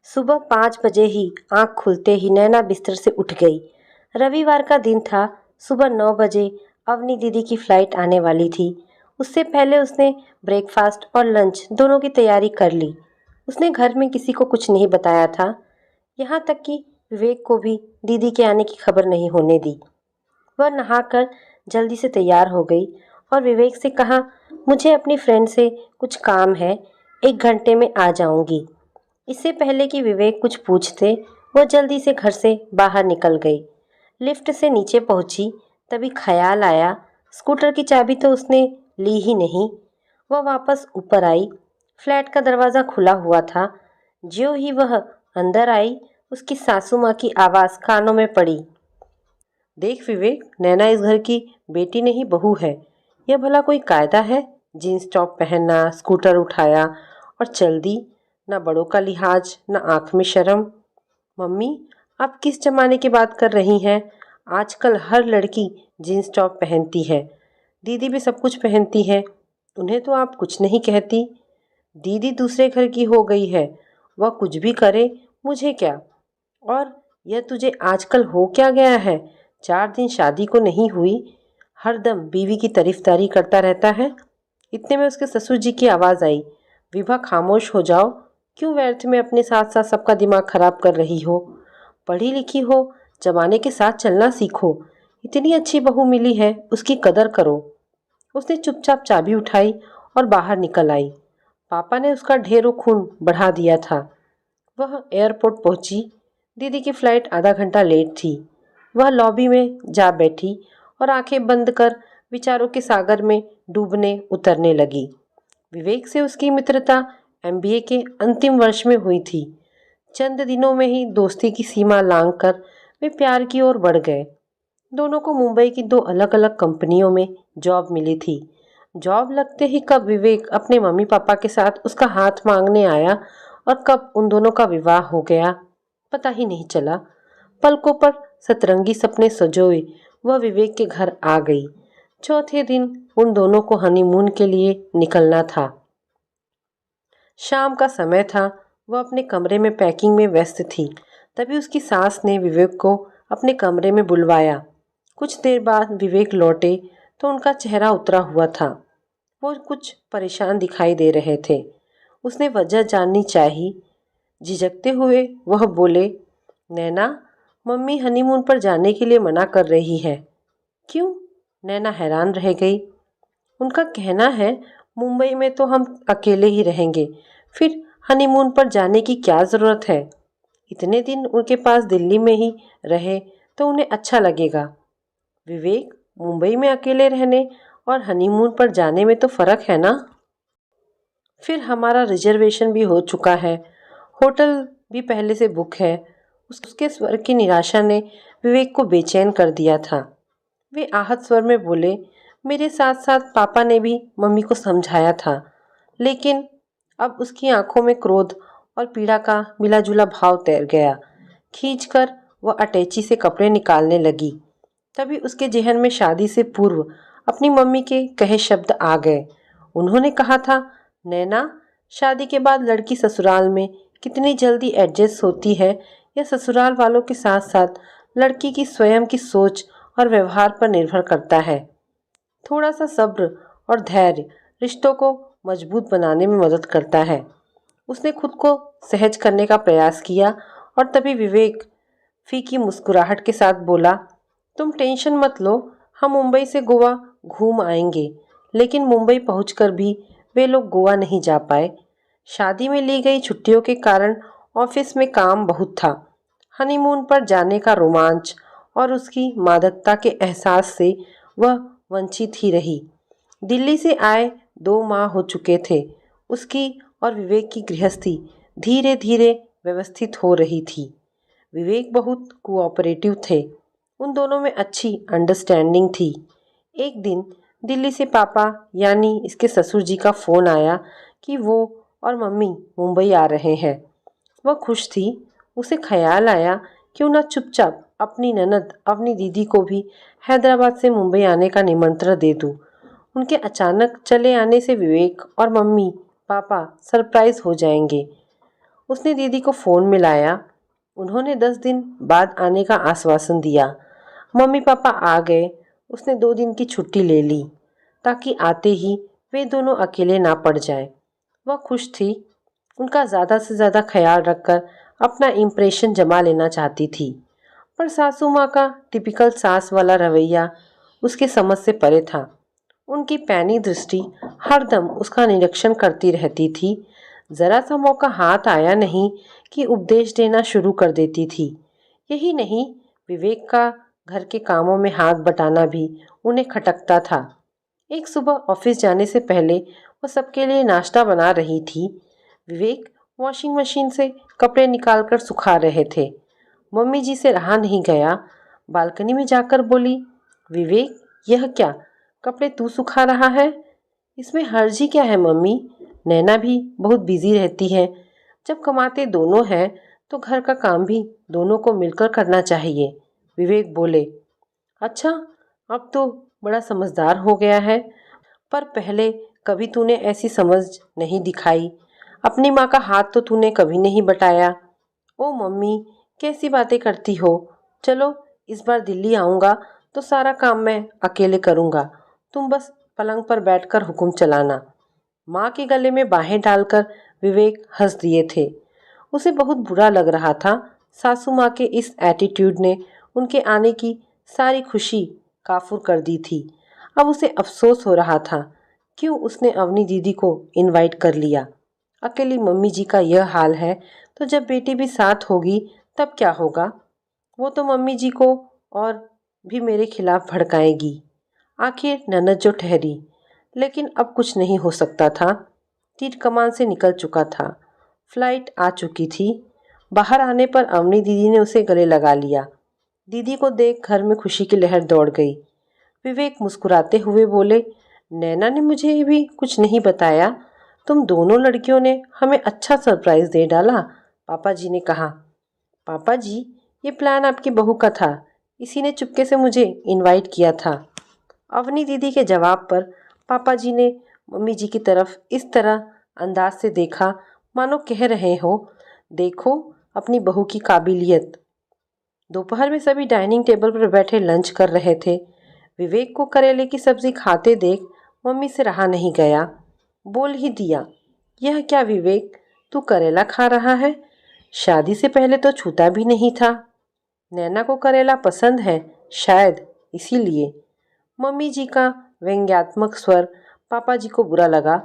सुबह 5 बजे ही आंख खुलते ही नैना बिस्तर से उठ गई। रविवार का दिन था। सुबह 9 बजे अवनी दीदी की फ्लाइट आने वाली थी। उससे पहले उसने ब्रेकफास्ट और लंच दोनों की तैयारी कर ली। उसने घर में किसी को कुछ नहीं बताया था, यहाँ तक कि विवेक को भी दीदी के आने की खबर नहीं होने दी। वह नहाकर जल्दी से तैयार हो गई और विवेक से कहा, मुझे अपनी फ्रेंड से कुछ काम है, 1 घंटे में आ जाऊंगी। इससे पहले कि विवेक कुछ पूछते, वह जल्दी से घर से बाहर निकल गई। लिफ्ट से नीचे पहुंची, तभी ख्याल आया स्कूटर की चाबी तो उसने ली ही नहीं। वह वापस ऊपर आई। फ्लैट का दरवाज़ा खुला हुआ था। ज्यों ही वह अंदर आई, उसकी सासू माँ की आवाज़ कानों में पड़ी। देख विवेक, नैना इस घर की बेटी नहीं बहू है। यह भला कोई कायदा है? जीन्स टॉप पहनना, स्कूटर उठाया और चल दी। ना बड़ों का लिहाज, ना आंख में शर्म। मम्मी, आप किस जमाने की बात कर रही हैं? आजकल हर लड़की जीन्स टॉप पहनती है। दीदी भी सब कुछ पहनती है। उन्हें तो आप कुछ नहीं कहती। दीदी दूसरे घर की हो गई है, वह कुछ भी करे, मुझे क्या। और यह तुझे आजकल हो क्या गया है? 4 दिन शादी को नहीं हुई, हरदम बीवी की तारीफदारी करता रहता है। इतने में उसके ससुर जी की आवाज़ आई, विभा खामोश हो जाओ, क्यों व्यर्थ में अपने साथ साथ सबका दिमाग खराब कर रही हो? पढ़ी लिखी हो, जमाने के साथ चलना सीखो। इतनी अच्छी बहू मिली है, उसकी कदर करो। उसने चुपचाप चाबी उठाई और बाहर निकल आई। पापा ने उसका ढेरों खून बढ़ा दिया था। वह एयरपोर्ट पहुंची। दीदी की फ्लाइट आधा घंटा लेट थी। वह लॉबी में जा बैठी और आंखें बंद कर विचारों के सागर में डूबने उतरने लगी। विवेक से उसकी मित्रता एमबीए के अंतिम वर्ष में हुई थी। चंद दिनों में ही दोस्ती की सीमा लांघकर वे प्यार की ओर बढ़ गए। दोनों को मुंबई की 2 अलग अलग कंपनियों में जॉब मिली थी। जॉब लगते ही कब विवेक अपने मम्मी पापा के साथ उसका हाथ मांगने आया और कब उन दोनों का विवाह हो गया, पता ही नहीं चला। पलकों पर सतरंगी सपने सजोए वह विवेक के घर आ गई। चौथे दिन उन दोनों को हनीमून के लिए निकलना था। शाम का समय था। वह अपने कमरे में पैकिंग में व्यस्त थी। तभी उसकी सास ने विवेक को अपने कमरे में बुलवाया। कुछ देर बाद विवेक लौटे तो उनका चेहरा उतरा हुआ था। वो कुछ परेशान दिखाई दे रहे थे। उसने वजह जाननी चाही। झिझकते हुए वह बोले, नैना, मम्मी हनीमून पर जाने के लिए मना कर रही है। क्यों? नैना हैरान रह गई। उनका कहना है मुंबई में तो हम अकेले ही रहेंगे, फिर हनीमून पर जाने की क्या ज़रूरत है? इतने दिन उनके पास दिल्ली में ही रहे तो उन्हें अच्छा लगेगा। विवेक, मुंबई में अकेले रहने और हनीमून पर जाने में तो फ़र्क है ना। फिर हमारा रिजर्वेशन भी हो चुका है, होटल भी पहले से बुक है। उसके स्वर की निराशा ने विवेक को बेचैन कर दिया था। वे आहत स्वर में बोले, मेरे साथ साथ पापा ने भी मम्मी को समझाया था, लेकिन अब उसकी आंखों में क्रोध और पीड़ा का मिला जुला भाव तैर गया। खींचकर वह अटैची से कपड़े निकालने लगी। तभी उसके जहन में शादी से पूर्व अपनी मम्मी के कहे शब्द आ गए। उन्होंने कहा था, नैना, शादी के बाद लड़की ससुराल में कितनी जल्दी एडजस्ट होती है, यह ससुराल वालों के साथ साथ लड़की की स्वयं की सोच और व्यवहार पर निर्भर करता है। थोड़ा सा सब्र और धैर्य रिश्तों को मजबूत बनाने में मदद करता है। उसने खुद को सहज करने का प्रयास किया और तभी विवेक फीकी मुस्कुराहट के साथ बोला, तुम टेंशन मत लो, हम मुंबई से गोवा घूम आएंगे। लेकिन मुंबई पहुंचकर भी वे लोग गोवा नहीं जा पाए। शादी में ली गई छुट्टियों के कारण ऑफिस में काम बहुत था। हनीमून पर जाने का रोमांच और उसकी मादकता के एहसास से वह वंचित ही रही। दिल्ली से आए 2 माह हो चुके थे। उसकी और विवेक की गृहस्थी धीरे धीरे व्यवस्थित हो रही थी। विवेक बहुत कोऑपरेटिव थे। उन दोनों में अच्छी अंडरस्टैंडिंग थी। एक दिन दिल्ली से पापा यानी इसके ससुर जी का फ़ोन आया कि वो और मम्मी मुंबई आ रहे हैं। वह खुश थी। उसे ख्याल आया क्यों ना चुपचाप अपनी ननद अपनी दीदी को भी हैदराबाद से मुंबई आने का निमंत्रण दे दूं। उनके अचानक चले आने से विवेक और मम्मी पापा सरप्राइज हो जाएंगे। उसने दीदी को फ़ोन मिलाया। उन्होंने 10 दिन बाद आने का आश्वासन दिया। मम्मी पापा आ गए। उसने 2 दिन की छुट्टी ले ली ताकि आते ही वे दोनों अकेले ना पड़ जाए। वह खुश थी। उनका ज़्यादा से ज़्यादा ख्याल रखकर अपना इम्प्रेशन जमा लेना चाहती थी। पर सासू माँ का टिपिकल सास वाला रवैया उसके समझ से परे था। उनकी पैनी दृष्टि हरदम उसका निरीक्षण करती रहती थी। जरा सा मौका हाथ आया नहीं कि उपदेश देना शुरू कर देती थी। यही नहीं, विवेक का घर के कामों में हाथ बटाना भी उन्हें खटकता था। एक सुबह ऑफिस जाने से पहले वह सबके लिए नाश्ता बना रही थी। विवेक वॉशिंग मशीन से कपड़े निकालकर सुखा रहे थे। मम्मी जी से रहा नहीं गया। बालकनी में जाकर बोली, विवेक, यह क्या, कपड़े तू सुखा रहा है? इसमें हर्ज ही क्या है मम्मी? नैना भी बहुत बिजी रहती है। जब कमाते दोनों हैं तो घर का काम भी दोनों को मिलकर करना चाहिए। विवेक बोले, अच्छा, अब तो बड़ा समझदार हो गया है, पर पहले कभी तूने ऐसी समझ नहीं दिखाई। अपनी माँ का हाथ तो तूने कभी नहीं बटाया। ओ मम्मी, कैसी बातें करती हो? चलो, इस बार दिल्ली आऊँगा तो सारा काम मैं अकेले करूँगा। तुम बस पलंग पर बैठकर हुक्म चलाना। माँ के गले में बाहें डालकर विवेक हंस दिए थे। उसे बहुत बुरा लग रहा था। सासू माँ के इस एटीट्यूड ने उनके आने की सारी खुशी काफुर कर दी थी। अब उसे अफसोस हो रहा था, क्यों उसने अवनी दीदी को इनवाइट कर लिया। अकेली मम्मी जी का यह हाल है तो जब बेटी भी साथ होगी तब क्या होगा? वो तो मम्मी जी को और भी मेरे खिलाफ भड़काएगी। आखिर ननद जो ठहरी, लेकिन अब कुछ नहीं हो सकता था। तीर कमान से निकल चुका था। फ्लाइट आ चुकी थी। बाहर आने पर अवनी दीदी ने उसे गले लगा लिया। दीदी को देख घर में खुशी की लहर दौड़ गई। विवेक मुस्कुराते हुए बोले, नैना ने मुझे भी कुछ नहीं बताया। तुम दोनों लड़कियों ने हमें अच्छा सरप्राइज दे डाला, पापा जी ने कहा। पापा जी, ये प्लान आपकी बहू का था। इसी ने चुपके से मुझे इनवाइट किया था। अवनी दीदी के जवाब पर पापा जी ने मम्मी जी की तरफ इस तरह अंदाज से देखा मानो कह रहे हो, देखो अपनी बहू की काबिलियत। दोपहर में सभी डाइनिंग टेबल पर बैठे लंच कर रहे थे। विवेक को करेले की सब्जी खाते देख मम्मी से रहा नहीं गया। बोल ही दिया, यह क्या विवेक, तू करेला खा रहा है? शादी से पहले तो छूता भी नहीं था। नैना को करेला पसंद है, शायद इसीलिए। मम्मी जी का व्यंग्यात्मक स्वर पापा जी को बुरा लगा।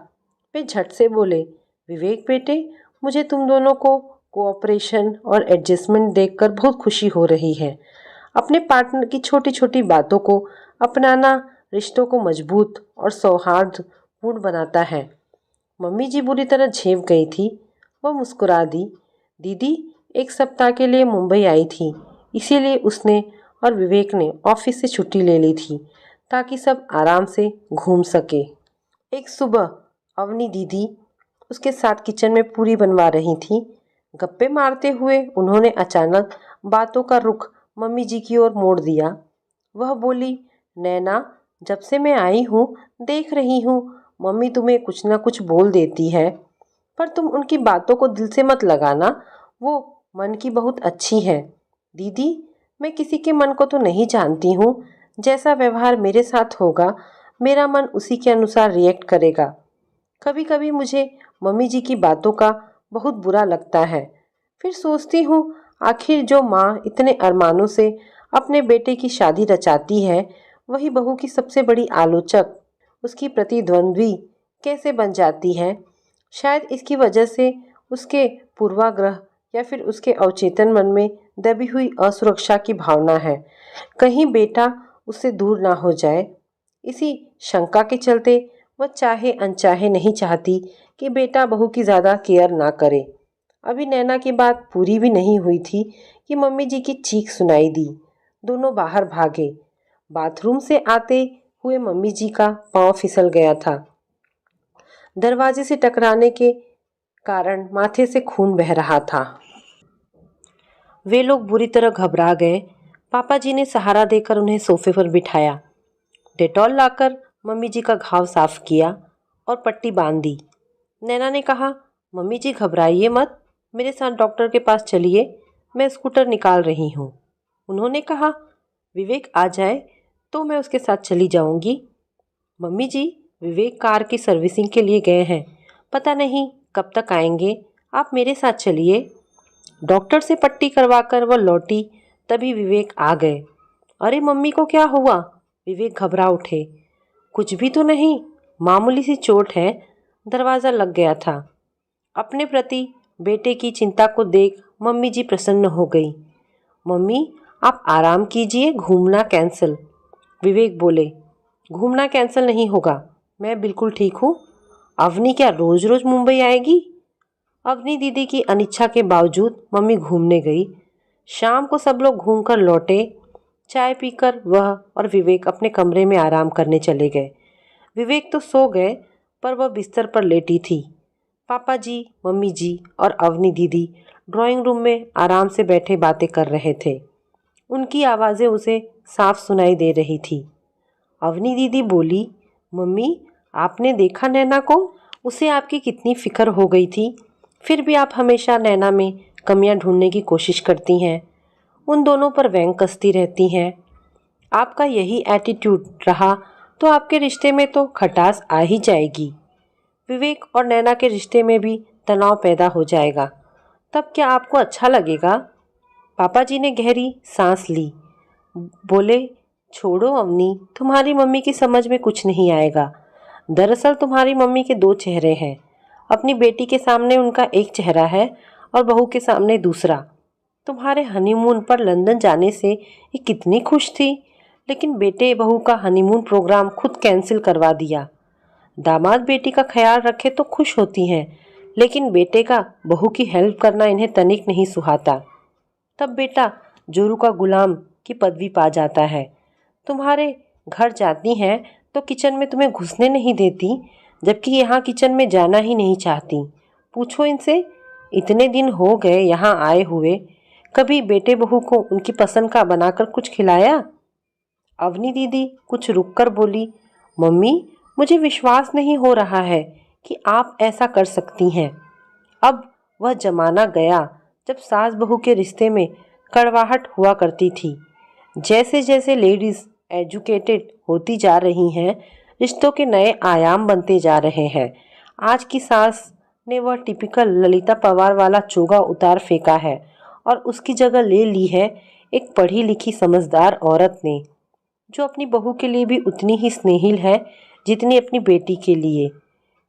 वे झट से बोले, विवेक बेटे, मुझे तुम दोनों को कोऑपरेशन और एडजस्टमेंट देखकर बहुत खुशी हो रही है। अपने पार्टनर की छोटी छोटी बातों को अपनाना रिश्तों को मजबूत और सौहार्दपूर्ण बनाता है। मम्मी जी बुरी तरह झेप गई थी। वह मुस्कुरा दी। दीदी 1 सप्ताह के लिए मुंबई आई थी, इसीलिए उसने और विवेक ने ऑफिस से छुट्टी ले ली थी ताकि सब आराम से घूम सके। एक सुबह अवनी दीदी उसके साथ किचन में पूरी बनवा रही थी। गप्पे मारते हुए उन्होंने अचानक बातों का रुख मम्मी जी की ओर मोड़ दिया। वह बोली, नैना, जब से मैं आई हूँ देख रही हूँ मम्मी तुम्हें कुछ ना कुछ बोल देती है, पर तुम उनकी बातों को दिल से मत लगाना। वो मन की बहुत अच्छी है। दीदी, मैं किसी के मन को तो नहीं जानती हूँ। जैसा व्यवहार मेरे साथ होगा मेरा मन उसी के अनुसार रिएक्ट करेगा। कभी कभी मुझे मम्मी जी की बातों का बहुत बुरा लगता है। फिर सोचती हूँ, आखिर जो माँ इतने अरमानों से अपने बेटे की शादी रचाती है, वही बहू की सबसे बड़ी आलोचक, उसकी प्रतिद्वंद्वी कैसे बन जाती है? शायद इसकी वजह से उसके पूर्वाग्रह या फिर उसके अवचेतन मन में दबी हुई असुरक्षा की भावना है। कहीं बेटा उससे दूर ना हो जाए। इसी शंका के चलते वह चाहे अनचाहे नहीं चाहती कि बेटा बहू की ज़्यादा केयर ना करे। अभी नैना की बात पूरी भी नहीं हुई थी कि मम्मी जी की चीख सुनाई दी। दोनों बाहर भागे। बाथरूम से आते हुए मम्मी जी का पांव फिसल गया था। दरवाजे से टकराने के कारण माथे से खून बह रहा था। वे लोग बुरी तरह घबरा गए। पापा जी ने सहारा देकर उन्हें सोफे पर बिठाया। डेटॉल लाकर मम्मी जी का घाव साफ किया और पट्टी बांध दी। नैना ने कहा, मम्मी जी घबराइए मत, मेरे साथ डॉक्टर के पास चलिए, मैं स्कूटर निकाल रही हूँ। उन्होंने कहा। विवेक आ जाए तो मैं उसके साथ चली जाऊंगी। मम्मी जी, विवेक कार की सर्विसिंग के लिए गए हैं, पता नहीं कब तक आएंगे, आप मेरे साथ चलिए। डॉक्टर से पट्टी करवाकर वह लौटी, तभी विवेक आ गए। अरे मम्मी को क्या हुआ? विवेक घबरा उठे। कुछ भी तो नहीं, मामूली सी चोट है, दरवाज़ा लग गया था। अपने प्रति बेटे की चिंता को देख मम्मी जी प्रसन्न हो गई। मम्मी, आप आराम कीजिए, घूमना कैंसिल। विवेक बोले। घूमना कैंसिल नहीं होगा, मैं बिल्कुल ठीक हूँ। अवनी क्या रोज रोज मुंबई आएगी? अवनी दीदी की अनिच्छा के बावजूद मम्मी घूमने गई। शाम को सब लोग घूमकर लौटे। चाय पीकर वह और विवेक अपने कमरे में आराम करने चले गए। विवेक तो सो गए, पर वह बिस्तर पर लेटी थी। पापा जी, मम्मी जी और अवनी दीदी ड्राइंग रूम में आराम से बैठे बातें कर रहे थे। उनकी आवाज़ें उसे साफ सुनाई दे रही थी। अवनी दीदी बोली, मम्मी, आपने देखा नैना को? उसे आपकी कितनी फिक्र हो गई थी, फिर भी आप हमेशा नैना में कमियां ढूंढने की कोशिश करती हैं, उन दोनों पर व्यंग कसती रहती हैं। आपका यही एटीट्यूड रहा तो आपके रिश्ते में तो खटास आ ही जाएगी। विवेक और नैना के रिश्ते में भी तनाव पैदा हो जाएगा, तब क्या आपको अच्छा लगेगा? पापा जी ने गहरी सांस ली। बोले, छोड़ो अवनी, तुम्हारी मम्मी की समझ में कुछ नहीं आएगा। दरअसल तुम्हारी मम्मी के दो चेहरे हैं। अपनी बेटी के सामने उनका एक चेहरा है और बहू के सामने दूसरा। तुम्हारे हनीमून पर लंदन जाने से ये कितनी खुश थी, लेकिन बेटे बहू का हनीमून प्रोग्राम खुद कैंसिल करवा दिया। दामाद बेटी का ख्याल रखे तो खुश होती हैं, लेकिन बेटे का बहू की हेल्प करना इन्हें तनिक नहीं सुहाता। तब बेटा जोरू का गुलाम की पदवी पा जाता है। तुम्हारे घर जाती हैं तो किचन में तुम्हें घुसने नहीं देती, जबकि यहाँ किचन में जाना ही नहीं चाहती। पूछो इनसे, इतने दिन हो गए यहाँ आए हुए, कभी बेटे बहू को उनकी पसंद का बनाकर कुछ खिलाया? अवनी दीदी कुछ रुककर बोली, मम्मी, मुझे विश्वास नहीं हो रहा है कि आप ऐसा कर सकती हैं। अब वह जमाना गया जब सास बहू के रिश्ते में कड़वाहट हुआ करती थी। जैसे जैसे लेडीज़ एजुकेटेड होती जा रही हैं, रिश्तों के नए आयाम बनते जा रहे हैं। आज की सास ने वह टिपिकल ललिता पवार वाला चोगा उतार फेंका है और उसकी जगह ले ली है एक पढ़ी लिखी समझदार औरत ने, जो अपनी बहू के लिए भी उतनी ही स्नेहिल है जितनी अपनी बेटी के लिए।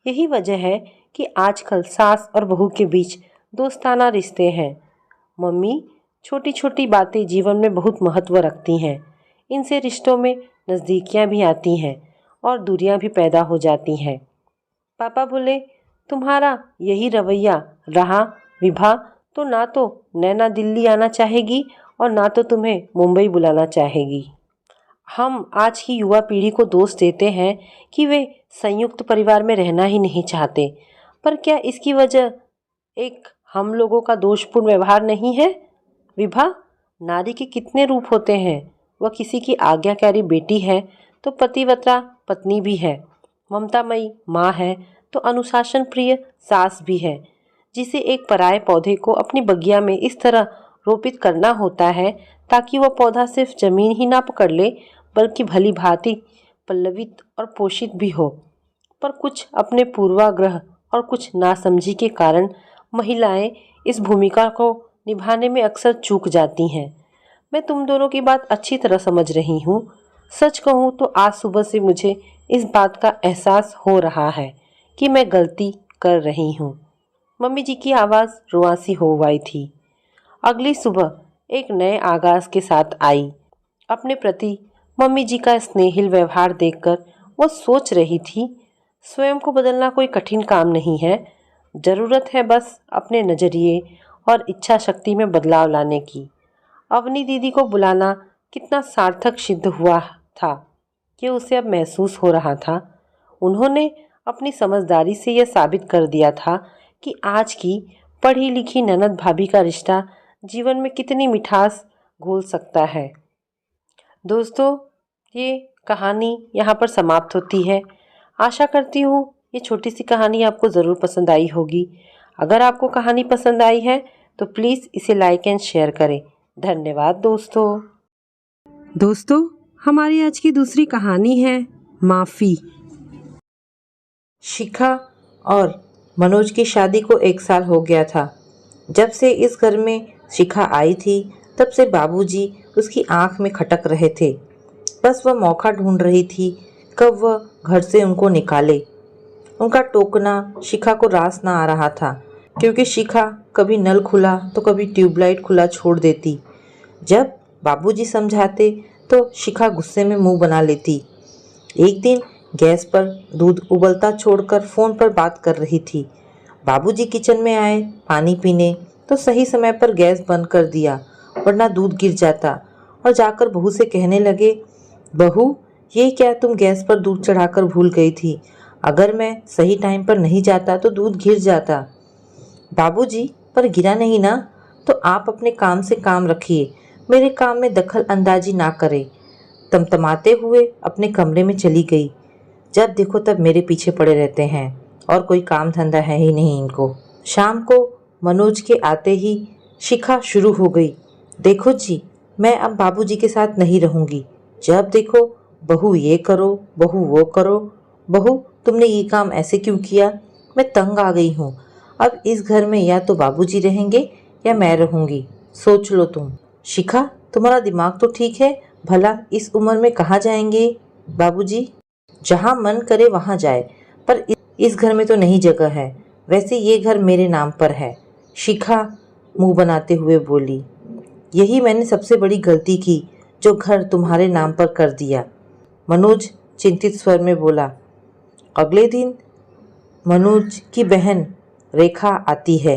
यही वजह है कि आजकल सास और बहू के बीच दोस्ताना रिश्ते हैं। मम्मी, छोटी छोटी बातें जीवन में बहुत महत्व रखती हैं। इनसे रिश्तों में नज़दीकियाँ भी आती हैं और दूरियां भी पैदा हो जाती हैं। पापा बोले, तुम्हारा यही रवैया रहा विभा तो ना तो नैना दिल्ली आना चाहेगी और ना तो तुम्हें मुंबई बुलाना चाहेगी। हम आज की युवा पीढ़ी को दोष देते हैं कि वे संयुक्त परिवार में रहना ही नहीं चाहते, पर क्या इसकी वजह एक हम लोगों का दोषपूर्ण व्यवहार नहीं है? विभा, नारी के कितने रूप होते हैं। वह किसी की आज्ञाकारी बेटी है तो पतिव्रता पत्नी भी है, ममतामयी माँ है तो अनुशासन प्रिय सास भी है। जिसे एक पराये पौधे को अपनी बगिया में इस तरह रोपित करना होता है ताकि वह पौधा सिर्फ जमीन ही ना पकड़ ले, बल्कि भली भांति पल्लवित और पोषित भी हो। पर कुछ अपने पूर्वाग्रह और कुछ नासमझी के कारण महिलाएं इस भूमिका को निभाने में अक्सर चूक जाती हैं। मैं तुम दोनों की बात अच्छी तरह समझ रही हूँ। सच कहूँ तो आज सुबह से मुझे इस बात का एहसास हो रहा है कि मैं गलती कर रही हूँ। मम्मी जी की आवाज़ रुआसी हो आई थी। अगली सुबह एक नए आगाज के साथ आई। अपने प्रति मम्मी जी का स्नेहिल व्यवहार देखकर वो सोच रही थी, स्वयं को बदलना कोई कठिन काम नहीं है। ज़रूरत है बस अपने नज़रिए और इच्छा शक्ति में बदलाव लाने की। अवनी दीदी को बुलाना कितना सार्थक सिद्ध हुआ था कि उसे अब महसूस हो रहा था। उन्होंने अपनी समझदारी से यह साबित कर दिया था कि आज की पढ़ी लिखी ननद भाभी का रिश्ता जीवन में कितनी मिठास घोल सकता है। दोस्तों, ये कहानी यहाँ पर समाप्त होती है। आशा करती हूँ ये छोटी सी कहानी आपको ज़रूर पसंद आई होगी। अगर आपको कहानी पसंद आई है तो प्लीज़ इसे लाइक एंड शेयर करें। धन्यवाद दोस्तों। दोस्तों, हमारी आज की दूसरी कहानी है माफ़ी। शिखा और मनोज की शादी को 1 साल हो गया था। जब से इस घर में शिखा आई थी तब से बाबूजी उसकी आंख में खटक रहे थे। बस वह मौका ढूंढ रही थी कब वह घर से उनको निकाले। उनका टोकना शिखा को रास ना आ रहा था, क्योंकि शिखा कभी नल खुला तो कभी ट्यूबलाइट खुला छोड़ देती। जब बाबूजी समझाते तो शिखा गुस्से में मुंह बना लेती। एक दिन गैस पर दूध उबलता छोड़कर फ़ोन पर बात कर रही थी। बाबूजी किचन में आए पानी पीने तो सही समय पर गैस बंद कर दिया, वरना दूध गिर जाता, और जाकर बहू से कहने लगे, बहू ये क्या, तुम गैस पर दूध चढ़ाकर भूल गई थी। अगर मैं सही टाइम पर नहीं जाता तो दूध गिर जाता। बाबूजी, पर गिरा नहीं ना, तो आप अपने काम से काम रखिए, मेरे काम में दखल अंदाजी ना करें। तमतमाते हुए अपने कमरे में चली गई। जब देखो तब मेरे पीछे पड़े रहते हैं और कोई काम धंधा है ही नहीं इनको। शाम को मनोज के आते ही शिखा शुरू हो गई, देखो जी, मैं अब बाबूजी के साथ नहीं रहूंगी। जब देखो बहू ये करो, बहू वो करो। बहू, तुमने ये काम ऐसे क्यों किया? मैं तंग आ गई हूँ। अब इस घर में या तो बाबूजी रहेंगे या मैं रहूंगी, सोच लो तुम। शिखा, तुम्हारा दिमाग तो ठीक है, भला इस उम्र में कहाँ जाएंगे बाबूजी? जहाँ मन करे वहाँ जाए, पर इस घर में तो नहीं जगह है। वैसे ये घर मेरे नाम पर है। शिखा मुंह बनाते हुए बोली, यही मैंने सबसे बड़ी गलती की जो घर तुम्हारे नाम पर कर दिया। मनोज चिंतित स्वर में बोला। अगले दिन मनोज की बहन रेखा आती है।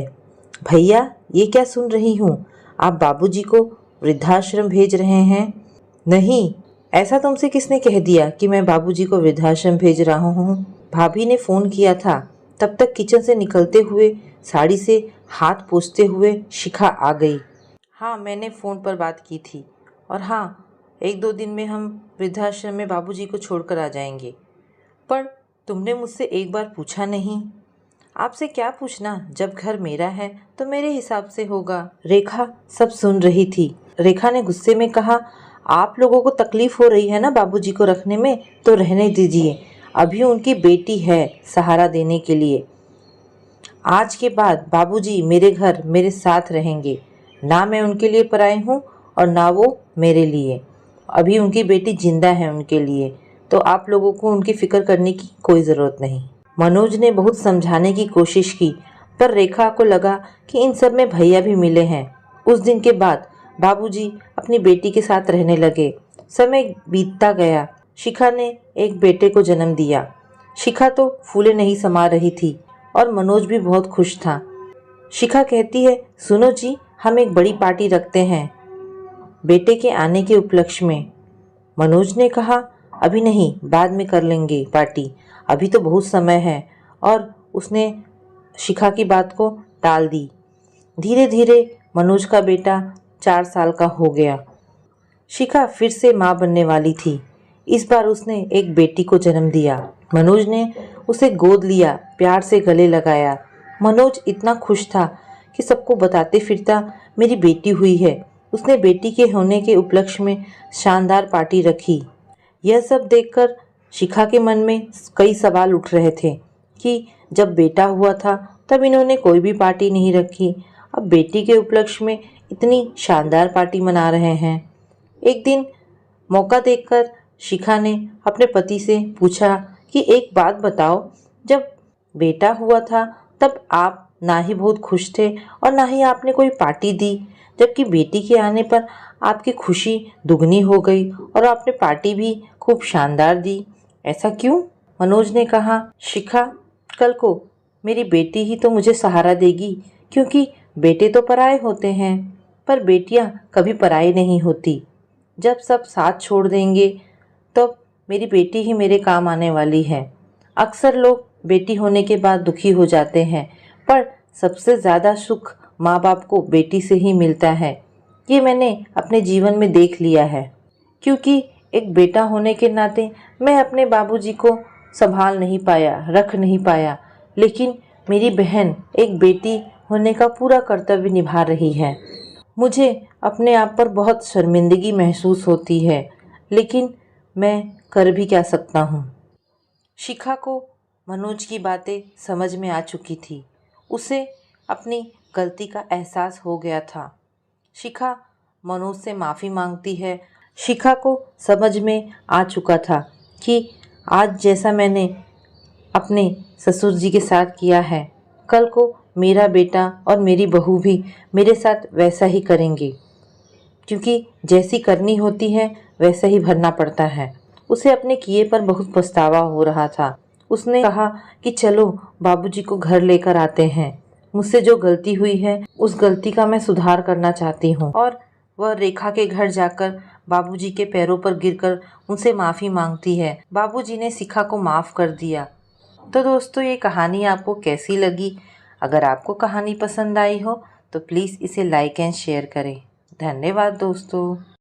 भैया, ये क्या सुन रही हूँ, आप बाबूजी को वृद्धाश्रम भेज रहे हैं? नहीं, ऐसा तुमसे किसने कह दिया कि मैं बाबूजी को वृद्धाश्रम भेज रहा हूँ? भाभी ने फ़ोन किया था। तब तक किचन से निकलते हुए साड़ी से हाथ पोंछते हुए शिखा आ गई। हाँ, मैंने फ़ोन पर बात की थी, और हाँ, 1-2 दिन में हम वृद्धाश्रम में बाबूजी को छोड़कर आ जाएंगे। पर तुमने मुझसे एक बार पूछा नहीं। आपसे क्या पूछना, जब घर मेरा है तो मेरे हिसाब से होगा। रेखा सब सुन रही थी। रेखा ने गुस्से में कहा, आप लोगों को तकलीफ हो रही है ना बाबूजी को रखने में, तो रहने दीजिए। अभी उनकी बेटी है सहारा देने के लिए। आज के बाद बाबूजी मेरे घर मेरे साथ रहेंगे। ना मैं उनके लिए पराई हूँ और ना वो मेरे लिए। अभी उनकी बेटी जिंदा है उनके लिए, तो आप लोगों को उनकी फिक्र करने की कोई ज़रूरत नहीं। मनोज ने बहुत समझाने की कोशिश की, पर रेखा को लगा कि इन सब में भैया भी मिले हैं। उस दिन के बाद बाबूजी अपनी बेटी के साथ रहने लगे। समय बीतता गया। शिखा ने एक बेटे को जन्म दिया। शिखा तो फूले नहीं समा रही थी और मनोज भी बहुत खुश था। शिखा कहती है, सुनो जी, हम एक बड़ी पार्टी रखते हैं बेटे के आने के उपलक्ष्य में। मनोज ने कहा, अभी नहीं, बाद में कर लेंगे पार्टी, अभी तो बहुत समय है, और उसने शिखा की बात को टाल दी। धीरे धीरे मनोज का बेटा 4 साल का हो गया। शिखा फिर से माँ बनने वाली थी। इस बार उसने एक बेटी को जन्म दिया। मनोज ने उसे गोद लिया, प्यार से गले लगाया। मनोज इतना खुश था कि सबको बताते फिरता, मेरी बेटी हुई है। उसने बेटी के होने के उपलक्ष्य में शानदार पार्टी रखी। यह सब देखकर शिखा के मन में कई सवाल उठ रहे थे कि जब बेटा हुआ था तब इन्होंने कोई भी पार्टी नहीं रखी, अब बेटी के उपलक्ष्य में इतनी शानदार पार्टी मना रहे हैं। एक दिन मौका देखकर शिखा ने अपने पति से पूछा कि एक बात बताओ, जब बेटा हुआ था तब आप ना ही बहुत खुश थे और ना ही आपने कोई पार्टी दी, जबकि बेटी के आने पर आपकी खुशी दुगनी हो गई और आपने पार्टी भी खूब शानदार दी, ऐसा क्यों? मनोज ने कहा, शिखा, कल को मेरी बेटी ही तो मुझे सहारा देगी, क्योंकि बेटे तो पराए होते हैं, पर बेटियां कभी पराई नहीं होती। जब सब साथ छोड़ देंगे तब मेरी बेटी ही मेरे काम आने वाली है। अक्सर लोग बेटी होने के बाद दुखी हो जाते हैं, पर सबसे ज़्यादा सुख माँ बाप को बेटी से ही मिलता है। ये मैंने अपने जीवन में देख लिया है, क्योंकि एक बेटा होने के नाते मैं अपने बाबूजी को संभाल नहीं पाया, रख नहीं पाया, लेकिन मेरी बहन एक बेटी होने का पूरा कर्तव्य निभा रही है। मुझे अपने आप पर बहुत शर्मिंदगी महसूस होती है, लेकिन मैं कर भी क्या सकता हूँ। शिखा को मनोज की बातें समझ में आ चुकी थी। उसे अपनी गलती का एहसास हो गया था। शिखा मनोज से माफ़ी मांगती है। शिखा को समझ में आ चुका था कि आज जैसा मैंने अपने ससुर जी के साथ किया है, कल को मेरा बेटा और मेरी बहू भी मेरे साथ वैसा ही करेंगे, क्योंकि जैसी करनी होती है वैसा ही भरना पड़ता है। उसे अपने किए पर बहुत पछतावा हो रहा था। उसने कहा कि चलो बाबूजी को घर लेकर आते हैं। मुझसे जो गलती हुई है उस गलती का मैं सुधार करना चाहती हूँ। और वह रेखा के घर जाकर बाबूजी के पैरों पर गिरकर उनसे माफ़ी मांगती है। बाबूजी ने शिखा को माफ़ कर दिया। तो दोस्तों, ये कहानी आपको कैसी लगी? अगर आपको कहानी पसंद आई हो तो प्लीज़ इसे लाइक एंड शेयर करें। धन्यवाद दोस्तों।